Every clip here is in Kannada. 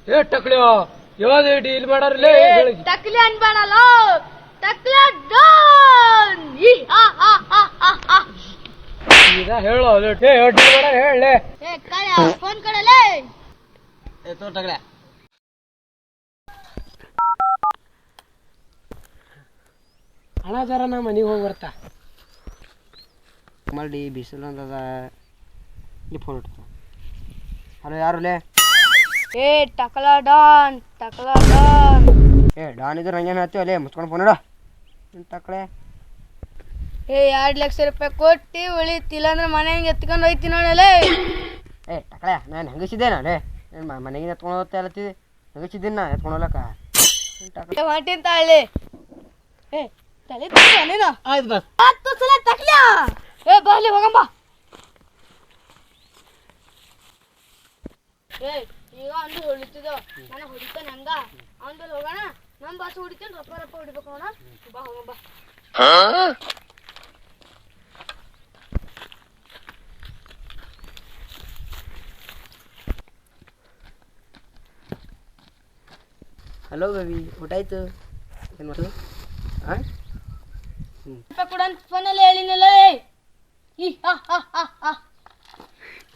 ಏ ಟಕ್ಲಿ ಯಾವ್ದು ಡೀಲ್ ಮಾಡಾರಲ್ಲ ಟಕ್ಲಿ ಅನ್ಬೇಡಲ್ಲ ಟಕ್ಲಿ ಡಾನ್ ಹೇಳೋ ಡೀಲ್ ಮಾಡ ಹೇಳಲೆ ಫೋನ್ ಕೊಡಲೇ ಟಕ್ಲೆ ಹಣ ಜರ ನಾ ಮನೆಗೆ ಹೋಗಿ ಬರ್ತಾ ಮಾಡಿ ಬಿಸಿಲು ಅಂತದ ಇಲ್ಲಿ ಫೋನ್ ಇಡ್ತ ಹಲೋ ಯಾರುಲೇ ಏ ಟಕಲಾ ಡಾನ್ ಏ ಡಾನ್ ಇದ್ರೆ ನಂಗೇನು ಹೇಳ್ತೀವಿ ಅಲ್ಲೇ ಮುಚ್ಕೊಂಡು ಫೋನ್ ಇಡ ಟಕ್ಳೆ ಏ 2,00,000 ರೂಪಾಯಿ ಕೊಟ್ಟು ಉಳಿತಿಲ್ಲ ಅಂದ್ರೆ ಮನೆಗೆ ಎತ್ಕೊಂಡು ಹೋಯ್ತಿ ನೋಡಲೇ ಏ ಟಕ್ಳೆ ನಾನು ಹೆಂಗಸಿದ್ದೇನ ಅಲ್ಲೇ ಮನೆಗೆ ಎತ್ಕೊಂಡು ಹೋಗ್ತಾ ಇಲ್ಲತ್ತಿದ್ದೆ ಹೆಂಗಸಿದ್ದೀನಿ ನಾ ಎತ್ಕೊಂಡು ಹೋಗ್ಲಕ್ಕ ಟಕ್ಳೆ ಹೊಂಟಿಂತ ಹಳ್ಳಿ ಏ ತಲೆ ನೀನು ಆಯ್ತು ಬಸ್ 10 ಸಲ ಟಕ್ಲ್ಯಾ ಏ ಬಾಲಿ ಹೋಗಂಬ ಏ ಈಗ ಅಂದು ಹೊಡಿತಿದ್ದ ನನಗೆ ಹೊಡಿತಾನೆ ಹಂಗ ಅವನ ಹೋಗೋಣ ನಮ್ಮ ಬಾಸು ಹೊಡಿತಾನೆ ರಪ್ಪ ಹೊಡಿಬೇಕು ಅವನ ಬಾ ಹೋಗಂಬ ಹಲೋ ಬೇಬಿ ಊಟ ಆಯ್ತು ಏನು ಮಾಡೋದು ಹಾಂ ಕೂಡ ಫೋನಲ್ಲಿ ಹೇಳಿನಲ್ಲ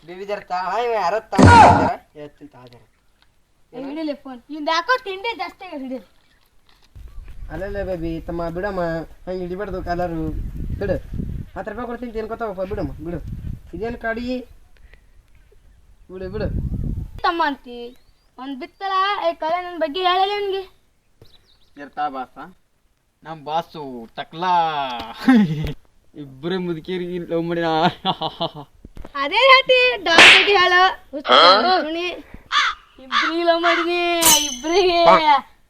ಬೇಬಿ ಜರ ಯಾರೋ ಹೇಳ್ತೀನಿ ತಾಜರ ಹಿಡಿಲಿ ಫೋನ್ ಇಂದ ಯಾಕೋ ತಿಂಡಿ ಜಾಸ್ತಿ ಹಿಡಿಲಿ ಅಲ್ಲಲ್ಲ ಬೇಬಿ ತಮ್ಮ ಬಿಡಮ್ಮ ಹಂಗೆ ಹಿಡಿಬಾರ್ದು ಕಲರು ಬಿಡು 10 ರೂಪಾಯಿ ಕೊಡ್ತೀನಿ ತಿನ್ಕೋತಾವಪ್ಪ ಬಿಡಮ್ಮ ಬಿಡು ಇದೇನು ಕಾಡಿ ಬಿಡು ತಮ್ಮ ಅಂತಿ ಒಂದು ಬಿತ್ತಲ್ಲ ಏ ಕಲೆ ನನ್ನ ಬಗ್ಗೆ ಹೇಳಲ್ಲ ನಿನಗೆ ಇರ್ತಾ ಬಾಸ ನಮ್ಮ ಬಾಸು ಟಕ್ಲಾ ಇಬ್ಬರೇ ಮುದುಕಿಯರಿಗೆ ಲವ್ ಮಾಡಿನ ಅದೇ ಹೇಳ್ತಿ ಡಾಲ್ ಬಗ್ಗೆ ಹೇಳು ಇಬ್ರಿಗೆ ಲವ್ ಮಾಡಿನಿ ಇಬ್ರಿಗೆ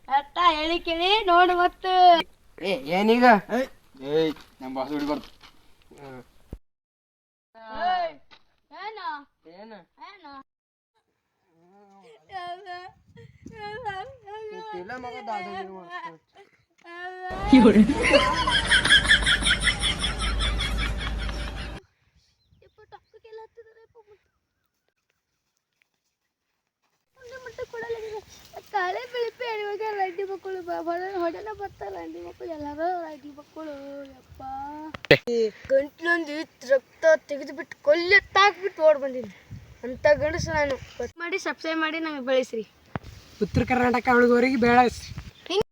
ಅಟ್ಟ ಹೇಳಿ ಕೇಳಿ ನೋಡು ಮತ್ತು ಏನೀಗ ಏಯ್ ನಮ್ಮ ಬಾಸು ಹಿಡಿಬಾರ್ದು ಏನು ಏನು ಏನು ಇಲ್ಲ ಮಗ ದಾದ ಕಾಳೆ ಬೆಳಿಪೆ ಇವಾಗ ರಡ್ಡಿ ಮಕ್ಕಳು ಹೊಡೆನ ಬರ್ತಾರ ರಡ್ಡಿ ಮಕ್ಕಳು ಎಲ್ಲರೂ ರಡ್ಡಿ ಮಕ್ಕಳು ಯಪ್ಪ ಗಂಟ್ಲೊಂದು ರಕ್ತ ತೆಗೆದು ಬಿಟ್ಟು ಕೊಲ್ಲೆತ್ತಾಕ್ಬಿಟ್ಟು ಓಡ್ ಬಂದಿನಿ ಅಂತ ಗಂಡಸು ನಾನು ಮಾಡಿ ಸಬ್ಸ್ಕ್ರೈಬ್ ಮಾಡಿ ನಮಗೆ ಬೆಳೆಸ್ರಿ ಉತ್ತರ ಕರ್ನಾಟಕ ಹುಡುಗರಿಗೆ ಬೇಡ